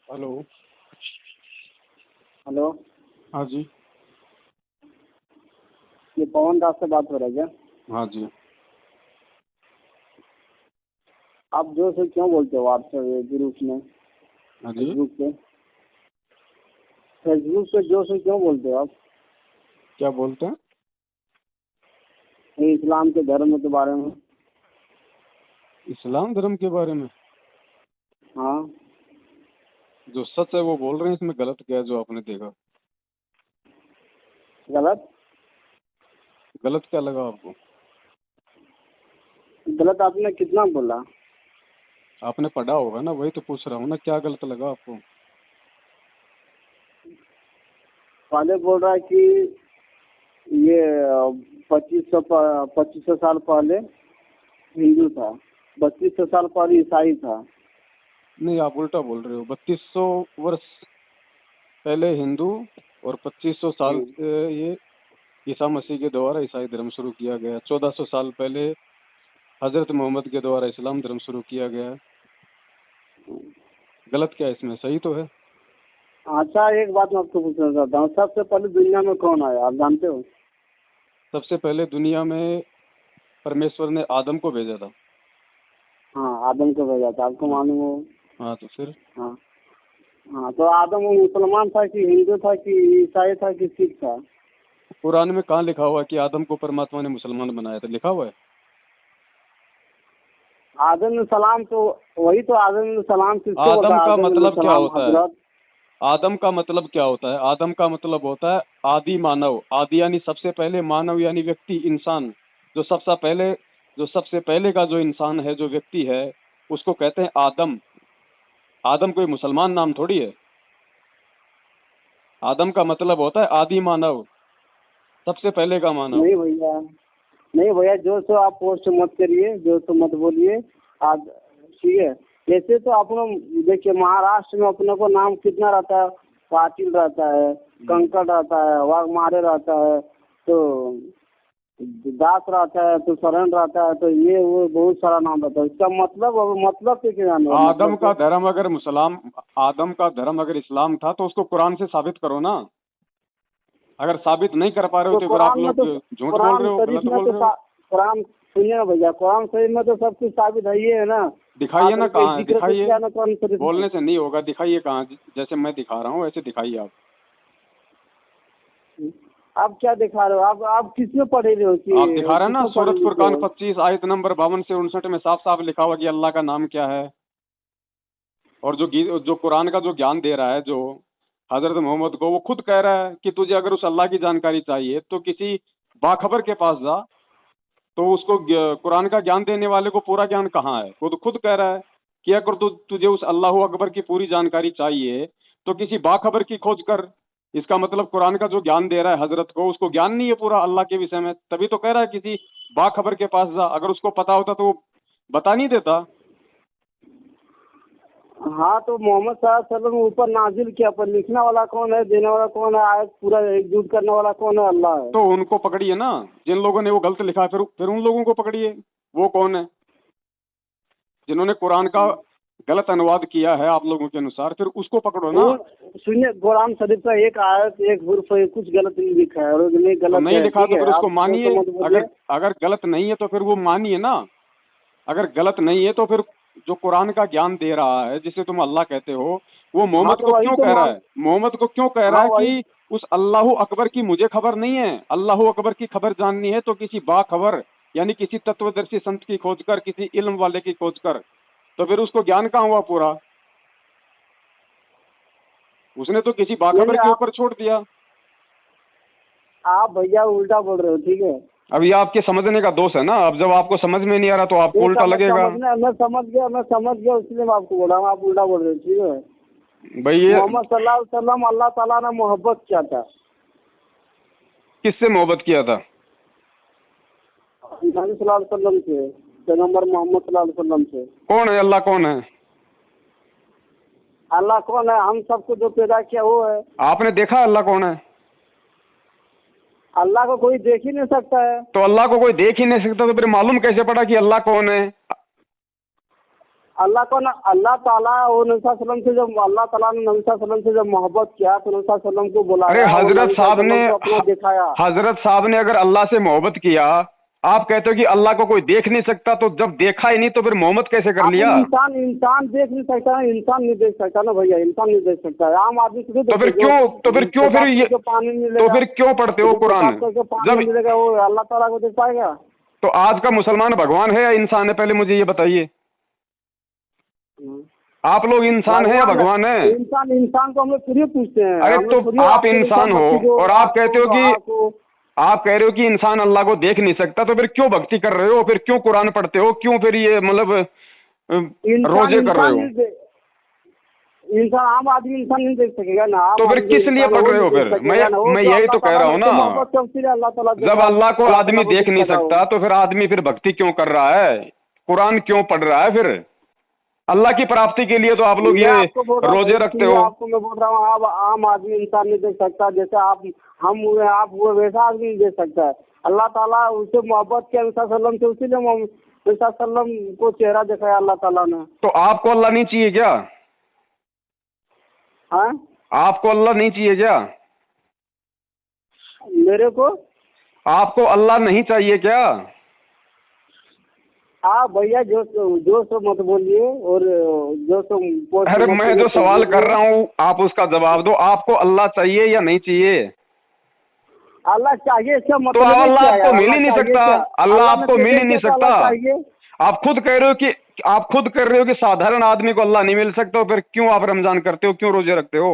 Hello. Hello. हाँ जी। ये पवन दास से बात हो रहा है क्या? हाँ जी। आप जोर से क्यों बोलते हो व्हाट्सएप ग्रुप में, हाँ जी। फेसबुक पे जोर से क्यों बोलते हो आप? क्या बोलते हैं? ये इस्लाम के धर्म के बारे में। इस्लाम धर्म के बारे में? हाँ, जो सच है वो बोल रहे हैं, इसमें गलत क्या है जो आपने देखा? गलत गलत क्या लगा आपको? गलत आपने कितना बोला? आपने पढ़ा होगा ना, वही तो पूछ रहा हूँ ना, क्या गलत लगा आपको? पहले बोल रहा है कि ये 2500 साल पहले हिंदू था, 3200 साल पहले ईसाई था। नहीं, आप उल्टा बोल रहे हो। 3200 वर्ष पहले हिंदू और 2500 साल से ये ईसा मसीह के द्वारा ईसाई धर्म शुरू किया गया। 1400 साल पहले हजरत मोहम्मद के द्वारा इस्लाम धर्म शुरू किया गया। गलत क्या है इसमें? सही तो है। अच्छा, एक बात मैं आपको पूछना चाहता हूँ, सबसे पहले दुनिया में कौन आया, आप जानते हो? सबसे पहले दुनिया में परमेश्वर ने आदम को भेजा था। हाँ, आदम को भेजा था, आपको हाँ। मालूम हो? हाँ, तो फिर हाँ। हाँ, तो आदम वो मुसलमान था कि हिंदू था कि ईसाई था कि सिख था? कुरान में कहाँ लिखा हुआ है कि आदम को परमात्मा ने मुसलमान बनाया था? लिखा हुआ है? आदम सलाम, तो वही तो आदम सलाम किसको बोलता आदम है? का आदम मतलब क्या सलाम होता है? हजरत। आदम का मतलब क्या होता है? आदम का मतलब होता है आदि मानव। आदि यानी सबसे पहले, मानव यानी व्यक्ति, इंसान। जो सबसे पहले का जो इंसान है, जो व्यक्ति है, उसको कहते हैं आदम। आदम कोई मुसलमान नाम थोड़ी है। आदम का मतलब होता है आदि मानव, सबसे पहले का मानव। नहीं भैया, नहीं भैया, जो सो आप पोस्ट मत करिए, जो सो मत बोलिए आज, ठीक है? ऐसे तो अपना देखिए, महाराष्ट्र में अपने को नाम कितना रहता है, पाटिल रहता है, कंकड़ रहता है, वाघमारे रहता है, तो दास रहता है, तो शरण रहता है, तो ये वो बहुत सारा नाम रहता है। इसका मतलब से क्या जाने, आदम मतलब का से? धर्म अगर आदम का धर्म अगर इस्लाम था तो उसको कुरान से साबित करो ना। अगर साबित नहीं कर पा रहे हो तो तो फिर आप कुरान में लोग तो, झूठ बोल कुरान रहे हो, शरीफ गलत में बोल तो रहे हो। कुरान सुनिए ना भैया, कुरान शरीफ में तो सब कुछ साबित है, ये है ना। दिखाइए ना, आदम के कहाँ है? जिक्र तो दिखाइए। किया ना कुरान शरीफ में। बोलने से नहीं होगा, दिखाइए कहाँ। जैसे मैं दिखा रहा हूँ वैसे दिखाइए आप। आप क्या दिखा रहे हो? आप किसमें पढ़े रहे हो आप दिखा कि रहे हैं ना, किसमें पढ़े सूरत लिखे फुरकान हो? 25 आयत नंबर 52 से 59 में साफ साफ लिखा हुआ कि अल्लाह का नाम क्या है। और जो कुरान का जो ज्ञान दे रहा है, जो हजरत मोहम्मद को, वो खुद कह रहा है कि तुझे अगर उस अल्लाह की जानकारी चाहिए तो किसी बाखबर के पास जा। तो उसको कुरान का ज्ञान देने वाले को पूरा ज्ञान कहाँ है? वो तो खुद कह रहा है कि अगर तुझे उस अल्लाह अकबर की पूरी जानकारी चाहिए तो किसी बाखबर की खोज कर। इसका मतलब कुरान का जो ज्ञान दे रहा है हजरत को, उसको ज्ञान नहीं है पूरा अल्लाह के विषय में, तभी तो कह रहा है किसी बाखबर के पास जा। अगर उसको पता होता तो वो बता नहीं देता। हाँ, तो मोहम्मद सल्लल्लाहु अलैहि वसल्लम ऊपर नाजिल किया, पर लिखने वाला कौन है, देने वाला कौन है, आयत पूरा एकजुट करने वाला कौन है? अल्लाह है। तो उनको पकड़िए ना, जिन लोगों ने वो गलत लिखा है, फिर उन लोगों को पकड़िए। वो कौन है? जिन्होंने कुरान का गलत अनुवाद किया है आप लोगों के अनुसार, फिर उसको पकड़ो ना। वो सुनिए, कुरान शरीफ का एक आयत, एक हुर्फ है, कुछ गलत नहीं लिखा है, और नहीं तो गलत नहीं है, लिखा ठीक तो है? फिर उसको आप जो मानिए। समझ बोलिए। अगर अगर गलत नहीं है तो फिर वो मानिए ना। अगर गलत नहीं है तो फिर जो कुरान का ज्ञान दे रहा है, जिसे तुम अल्लाह कहते हो, वो हाँ, मोहम्मद तो को वही क्यों तो कह रहा मान। है? मोहम्मद को क्यों कह रहा हाँ, है वही। कि उस अल्लाह अकबर की मुझे खबर नहीं है? अल्लाह अकबर की खबर जाननी है तो किसी बाखबर, यानी किसी तत्वदर्शी संत की खोज कर, किसी इल्म वाले की खोज कर। तो फिर उसको ज्ञान कहाँ हुआ पूरा? उसने तो किसी नहीं बाखबर नहीं, के ऊपर छोड़ दिया। आप भैया उल्टा बोल रहे हो, ठीक है? अब ये आपके समझने का दोष है ना। अब जब आपको समझ में नहीं आ रहा तो आपको ये उल्टा लगेगा। मैं समझ गया, इसलिए मैं आपको बोला हूँ, आप उल्टा बोल रहे हो, ठीक है? भाई ये मोहम्मद सल्लल्लाहु अलैहि वसल्लम अल्लाह ताला ने मोहब्बत किया था। किससे मोहब्बत किया था? नबी सल्लल्लाहु अलैहि वसल्लम से, पैगम्बर मोहम्मद सल्लल्लाहु अलैहि वसल्लम से। कौन है अल्लाह? कौन है अल्लाह कौन है? हम सबको जो पैदा किया वो है। आपने देखा? अल्लाह कौन है? अल्लाह को कोई देख ही नहीं सकता है। तो अल्लाह को कोई देख ही नहीं सकता तो फिर मालूम कैसे पड़ा कि अल्लाह कौन है? अल्लाह को ना, अल्लाह ताला और नबी सल्लम से जब अल्लाह ताला ने नबी सल्लम से जब मोहब्बत किया तो नबी सल्लम को बुलाया। अरे हजरत साहब ने, अपना दिखाया। हजरत साहब ने अगर अल्लाह से मोहब्बत किया, आप कहते हो कि अल्लाह को कोई देख नहीं सकता, तो जब देखा ही नहीं तो फिर मोहब्बत कैसे कर लिया? इंसान देख नहीं सकता, इंसान नहीं देख सकता ना भैया, इंसान नहीं देख सकता, आम आदमी तो फिर क्यों पानी मिलेगा, तो फिर क्यों पढ़ते हो कुरान? जब मिलेगा वो अल्लाह ताला को देख पाएगा? तो आज का मुसलमान भगवान है या इंसान है, पहले मुझे ये बताइए। आप लोग इंसान है या भगवान है? इंसान को हम लोग फ्री पूछते हैं। अरे तो आप इंसान हो और आप कहते हो कि, आप कह रहे हो कि इंसान अल्लाह को देख नहीं सकता, तो फिर क्यों भक्ति कर रहे हो, फिर क्यों कुरान पढ़ते हो, क्यों फिर ये मतलब रोजे कर रहे हो? इंसान, आम आदमी इंसान नहीं देख सकेगा ना। तो फिर किस लिए पढ़ रहे हो फिर? मैं यही तो कह रहा हूँ ना, जब अल्लाह को आदमी देख नहीं सकता तो फिर आदमी फिर भक्ति क्यों कर रहा है, कुरान क्यों पढ़ रहा है? फिर अल्लाह की प्राप्ति के लिए तो आप लोग ये रोजे रखते हो। आपको मैं बोल रहा हूँ, आप आम आदमी इंसान नहीं देख सकता, जैसे हम हुए, आप हुए, वैसा आदमी नहीं देख सकता है। अल्लाह ताला उससे मोहब्बत किया सल्लम से, उसीलिए सल्लम को चेहरा दिखाया अल्लाह ताला ने। तो आपको अल्लाह नहीं चाहिए क्या? हाँ, आपको अल्लाह नहीं चाहिए क्या? मेरे को? आपको अल्लाह नहीं चाहिए क्या? हाँ भैया, जो सो मत बोलिए, और जो सो। अरे मैं जो सवाल कर रहा हूँ आप उसका जवाब दो, आपको अल्लाह चाहिए या नहीं चाहिए? अल्लाह चाहिए, इसका मतलब तो अल्लाह आपको मिल ही नहीं सकता, अल्लाह आपको मिल ही नहीं सकता। आप खुद कह रहे हो कि साधारण आदमी को अल्लाह नहीं मिल सकता, फिर क्यों आप रमजान करते हो, क्यों रोजे रखते हो,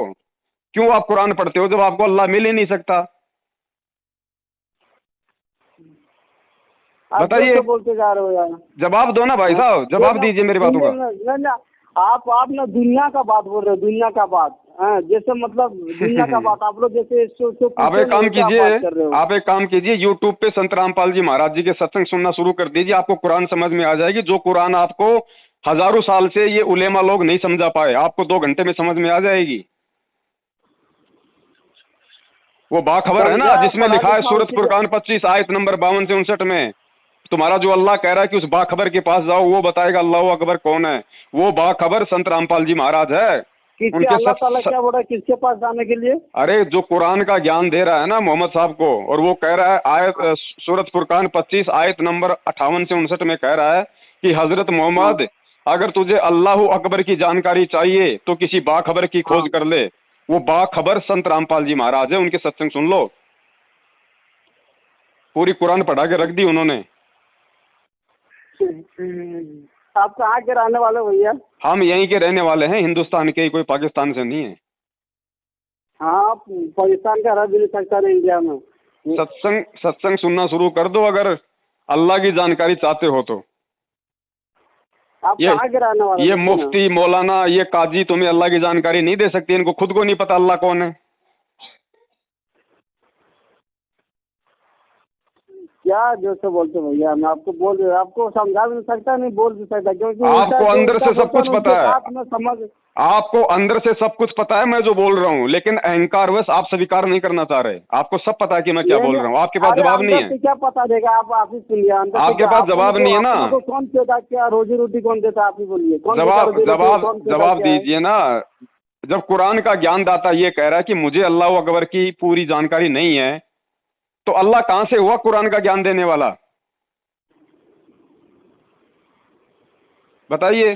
क्यों आप कुरान पढ़ते हो, जब आपको अल्लाह मिल ही नहीं सकता? बताइए, बोलते जा रहे हो यार, जवाब दो ना भाई साहब, जवाब दीजिए मेरी बातों का। आप ना दुनिया का बात बोल रहे हो, दुनिया का बात, जैसे मतलब दुनिया का बात आप लोग जैसे आप एक काम कीजिए, यूट्यूब पे संत रामपाल जी महाराज जी के सत्संग सुनना शुरू कर दीजिए, आपको कुरान समझ में आ जाएगी। जो कुरान आपको हजारों साल से ये उलेमा लोग नहीं समझा पाए, आपको 2 घंटे में समझ में आ जाएगी। वो बाखबर है ना, जिसमें लिखा है सूरत फुरकान 25 आयत नंबर 52 से 59 में, तुम्हारा जो अल्लाह कह रहा है कि उस बाखबर के पास जाओ, वो बताएगा अल्लाह अकबर कौन है। वो बाखबर संत रामपाल जी महाराज है। उनके अल्लाह ताला क्या बोला, किसके पास जाने के लिए? अरे जो कुरान का ज्ञान दे रहा है ना मोहम्मद साहब को, और वो कह रहा है आयत सूरत फुरकान 25 आयत नंबर 58 से 59 में कह रहा है कि हजरत मोहम्मद, अगर तुझे अल्लाह अकबर की जानकारी चाहिए तो किसी बाखबर की खोज कर ले। वो बाखबर संत रामपाल जी महाराज है, उनके सत्संग सुन लो। पूरी कुरान पढ़ा के रख दी उन्होंने। आप कहाँ के रहने वाले भैया? हम यहीं के रहने वाले हैं, हिंदुस्तान के, कोई पाकिस्तान से नहीं है। हाँ, पाकिस्तान का रह भी नहीं सकता ना इंडिया में। सत्संग सुनना शुरू कर दो अगर अल्लाह की जानकारी चाहते हो तो। आप कहाँ के रहने वाले? ये मुफ्ती मौलाना ये काजी तुम्हें अल्लाह की जानकारी नहीं दे सकती, इनको खुद को नहीं पता अल्लाह कौन है। क्या जो से बोलते भैया, मैं आपको समझा भी नहीं सकता, नहीं बोल भी सकता, क्योंकि आपको अंदर से सब कुछ पता है, आपको अंदर से सब कुछ पता है मैं जो बोल रहा हूँ, लेकिन अहंकारवश आप स्वीकार नहीं करना चाह रहे। आपको सब पता है कि मैं क्या बोल रहा हूँ, आपके पास जवाब नहीं है। क्या पता देगा? आप ही सुनिए, आपके पास जवाब नहीं है ना। कौन देता, क्या रोजी रोटी कौन देता, आप ही बोलिए। जवाब दीजिए ना। जब कुरान का ज्ञानदाता ये कह रहा है कि मुझे अल्लाह अकबर की पूरी जानकारी नहीं है, तो अल्लाह कहां से हुआ कुरान का ज्ञान देने वाला? बताइए।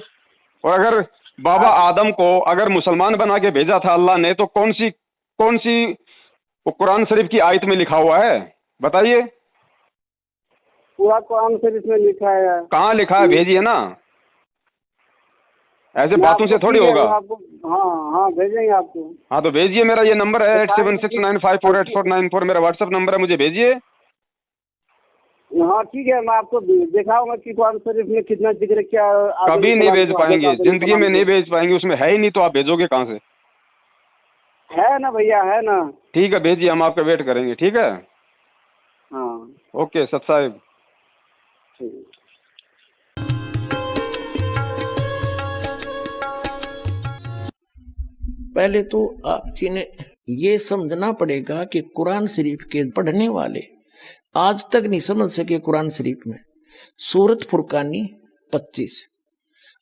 और अगर बाबा आदम को अगर मुसलमान बना के भेजा था अल्लाह ने, तो कौन सी वो कुरान शरीफ की आयत में लिखा हुआ है? बताइए। पूरा कुरान शरीफ में लिखा है। कहाँ लिखा है? भेजिए ना, ऐसे बातों से थोड़ी होगा। हाँ भेजेंगे आपको। हाँ तो भेजिए, मेरा ये नंबर है 8769548494, मेरा व्हाट्सएप नंबर है, मुझे भेजिए। हाँ ठीक है, मैं आपको दिखाऊंगा कि कुरान शरीफ में कितना जिक्र किया। कभी नहीं भेज पाएंगे, जिंदगी में नहीं भेज पाएंगे, उसमें है ही नहीं, तो आप भेजोगे कहाँ से? है ना भैया, है ना। ठीक है, भेजिए, हम आपका वेट करेंगे। ठीक है, हाँ ओके सत साहिब। पहले तो आप जी ने ये समझना पड़ेगा कि कुरान शरीफ के पढ़ने वाले आज तक नहीं समझ सके कुरान शरीफ में सूरत फुरकानी 25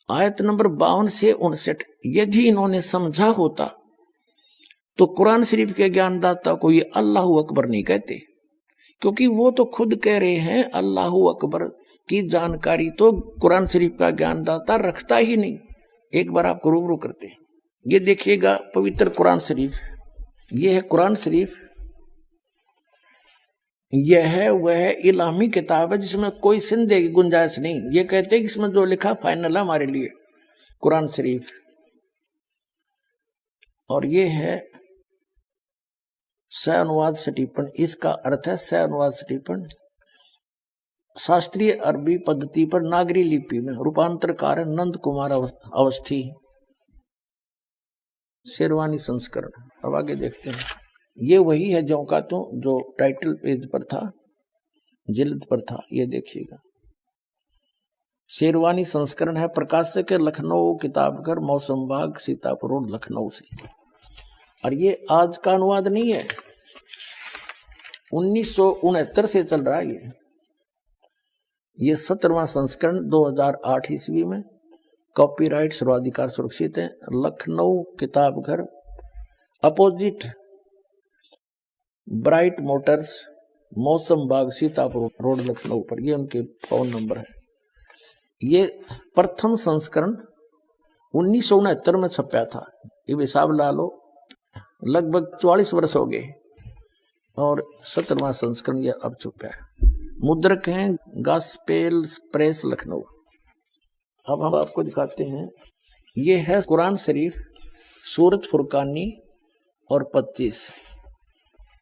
आयत नंबर 52 से 59 यदि इन्होंने समझा होता तो कुरान शरीफ के ज्ञानदाता को ये अल्लाह अकबर नहीं कहते, क्योंकि वो तो खुद कह रहे हैं अल्लाह अकबर की जानकारी तो कुरान शरीफ का ज्ञानदाता रखता ही नहीं। एक बार आपको रूबरू करते हैं, ये देखिएगा पवित्र कुरान शरीफ, ये है कुरान शरीफ, यह है वह इलामी किताब है जिसमें कोई संदेह की गुंजाइश नहीं। ये कहते हैं कि इसमें जो लिखा फाइनल है हमारे लिए, कुरान शरीफ। और ये है सह अनुवाद सटीपन, इसका अर्थ है सह अनुवाद सटीपन, शास्त्रीय अरबी पद्धति पर नागरी लिपि में रूपांतरकार है नंद कुमार अवस्थी, शेरवानी संस्करण। अब आगे देखते हैं, ये वही है जो का तो जो टाइटल पेज पर था, जिल्द पर था, ये देखिएगा शेरवानी संस्करण है, प्रकाशक है लखनऊ किताबघर मौसम बाग सीतापुर रोड लखनऊ से। और ये आज का अनुवाद नहीं है, 1969 से चल रहा है ये 17वां संस्करण 2008 ईस्वी में, कॉपीराइट सर्वाधिकार सुरक्षित है, Lucknow Kitabghar opposite bright Motors मौसम बाग सीतापुर रोड लखनऊ पर, ये उनके फोन नंबर है। ये प्रथम संस्करण 1969 में छपा था, ये हिसाब ला लो लगभग 44 वर्ष हो गए, और 17वां संस्करण ये अब छपा है। मुद्रक हैं गॉस्पेल प्रेस लखनऊ। अब हम आपको दिखाते हैं, ये है कुरान शरीफ सूरत फुरकानी और 25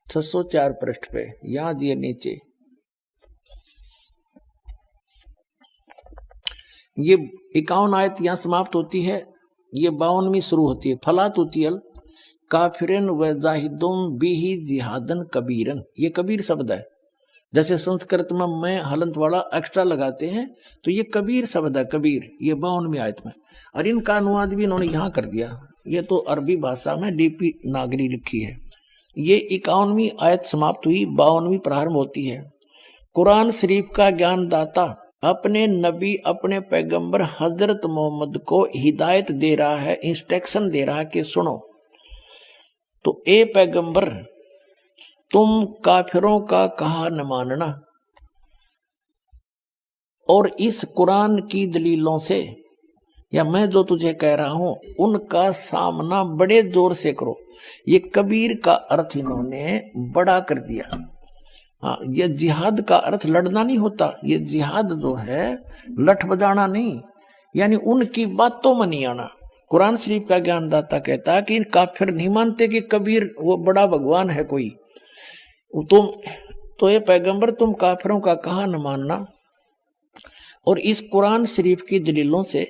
604 पृष्ठ पे, यहां दिए नीचे ये 51 आयत यहां समाप्त होती है, ये 52वीं शुरू होती है। फला तुतियल काफिरन व जाहिदुम बिही जिहादन कबीरन, ये कबीर शब्द है। जैसे संस्कृत में मैं हलंत वाला एक्स्ट्रा लगाते हैं तो ये कबीर शब्द है, कबीर, ये 52वीं आयत में। और इनका अनुवाद भी इन्होंने यहाँ कर दिया, ये तो अरबी भाषा में डीपी नागरी लिखी है। ये 51वीं आयत समाप्त हुई, 52वीं प्रारंभ होती है। कुरान शरीफ का ज्ञानदाता अपने नबी अपने पैगंबर हजरत मोहम्मद को हिदायत दे रहा है, इंस्ट्रक्शन दे रहा है कि सुनो, तो ए पैगंबर तुम काफिरों का कहा न मानना, और इस कुरान की दलीलों से या मैं जो तुझे कह रहा हूं उनका सामना बड़े जोर से करो। ये कबीर का अर्थ इन्होंने बड़ा कर दिया। हाँ, ये जिहाद का अर्थ लड़ना नहीं होता, ये जिहाद जो है लठ बजाना नहीं, यानी उनकी बातों में नहीं आना। कुरान शरीफ का ज्ञानदाता कहता है कि इन काफिर नहीं मानते कि कबीर वो बड़ा भगवान है कोई, तुम तो ये पैगंबर तुम काफिरों का कहा न मानना, और इस कुरान शरीफ की दलीलों से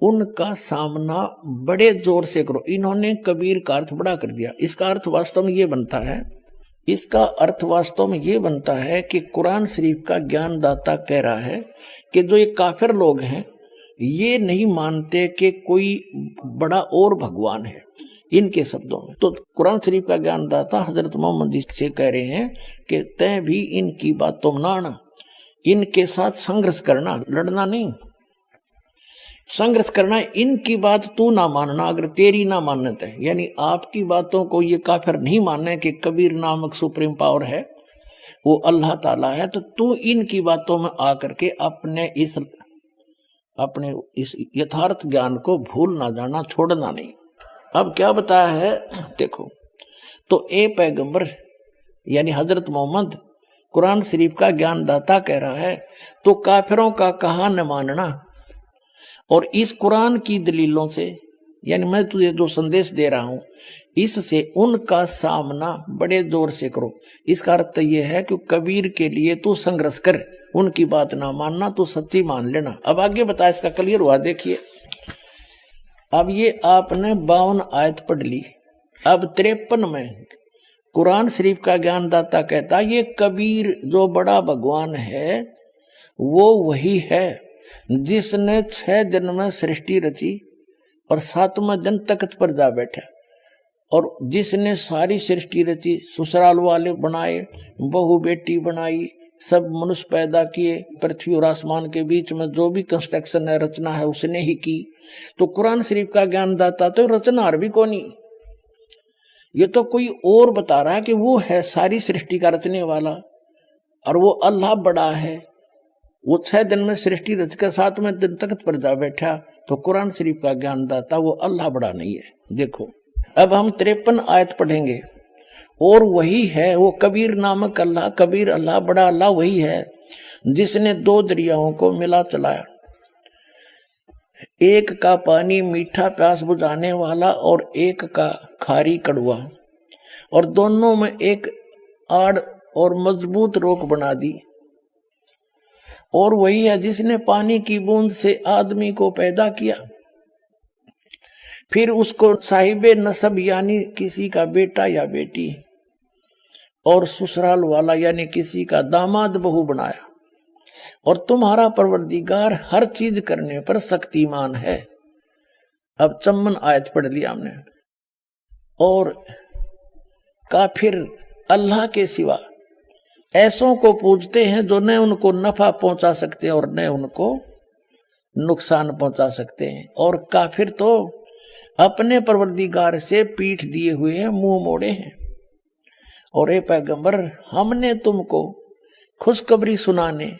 उनका सामना बड़े जोर से करो। इन्होंने कबीर का अर्थ बड़ा कर दिया। इसका अर्थ वास्तव में ये बनता है, इसका अर्थ वास्तव में ये बनता है कि कुरान शरीफ का ज्ञानदाता कह रहा है कि जो ये काफिर लोग हैं ये नहीं मानते कि कोई बड़ा और भगवान है, इनके शब्दों में। तो कुरान शरीफ का ज्ञानदाता हजरत मोहम्मद से कह रहे हैं कि तय भी इनकी बातों में ना आना, इनके साथ संघर्ष करना, लड़ना नहीं, संघर्ष करना, इनकी बात तू ना मानना अगर तेरी ना मान्यत है, यानी आपकी बातों को ये काफिर नहीं मानने कि कबीर नामक सुप्रीम पावर है, वो अल्लाह ताला है, तो तू इनकी बातों में आकर के अपने इस यथार्थ ज्ञान को भूल ना जाना, छोड़ना नहीं। अब क्या बताया है देखो, तो ए पैगंबर यानी हजरत मोहम्मद कुरान शरीफ का ज्ञानदाता कह रहा है तो काफिरों का कहा न मानना, और इस कुरान की दलीलों से यानी मैं तुझे जो संदेश दे रहा हूं इससे उनका सामना बड़े जोर से करो। इसका अर्थ यह है कि कबीर के लिए तू संघर्ष कर, उनकी बात ना मानना, तू सच्ची मान लेना। अब आगे बता, इसका क्लियर हुआ देखिए। अब ये आपने 52 आयत पढ़ ली। अब 53 में कुरान शरीफ का ज्ञानदाता कहता ये कबीर जो बड़ा भगवान है वो वही है जिसने 6 दिन में सृष्टि रची और 7वें दिन तख्त पर जा बैठा, और जिसने सारी सृष्टि रची, ससुराल वाले बनाए, बहू बेटी बनाई, सब मनुष्य पैदा किए, पृथ्वी और आसमान के बीच में जो भी कंस्ट्रक्शन है, रचना है, उसने ही की। तो कुरान शरीफ का ज्ञानदाता तो रचनार भी कौन, ये तो कोई और बता रहा है कि वो है सारी सृष्टि का रचने वाला, और वो अल्लाह बड़ा है। वो 6 दिन में सृष्टि रचकर 7वें दिन तख्त पर जा बैठा। तो कुरान शरीफ का ज्ञानदाता वो अल्लाह बड़ा नहीं है। देखो अब हम 53 आयत पढ़ेंगे, और वही है वो कबीर नामक अल्लाह, कबीर अल्लाह, बड़ा अल्लाह वही है जिसने 2 दरियाओं को मिला चलाया, एक का पानी मीठा प्यास बुझाने वाला और एक का खारी कड़वा, और दोनों में एक आड़ और मजबूत रोक बना दी। और वही है जिसने पानी की बूंद से आदमी को पैदा किया, फिर उसको साहिबे नसब यानी किसी का बेटा या बेटी, और ससुराल वाला यानी किसी का दामाद बहू बनाया। और तुम्हारा परवरदिगार हर चीज करने पर शक्तिमान है। अब 54 आयत पढ़ लिया हमने। और काफिर अल्लाह के सिवा ऐसों को पूजते हैं जो न उनको नफा पहुंचा सकते और न उनको नुकसान पहुंचा सकते हैं। और काफिर तो अपने परवरदिगार से पीठ दिए हुए हैं, मुंह मोड़े हैं। और ए पैगंबर, हमने तुमको खुशखबरी सुनाने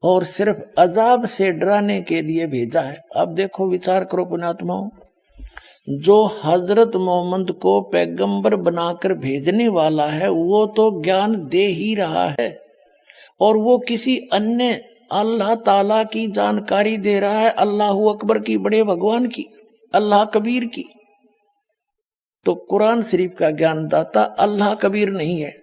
और सिर्फ अजाब से डराने के लिए भेजा है। अब देखो, विचार करो पुण्यात्माओं, जो हजरत मोहम्मद को पैगंबर बनाकर भेजने वाला है वो तो ज्ञान दे ही रहा है, और वो किसी अन्य अल्लाह ताला की जानकारी दे रहा है, अल्लाह अकबर की, बड़े भगवान की, अल्लाह कबीर की। तो कुरान शरीफ का ज्ञानदाता अल्लाह कबीर नहीं है,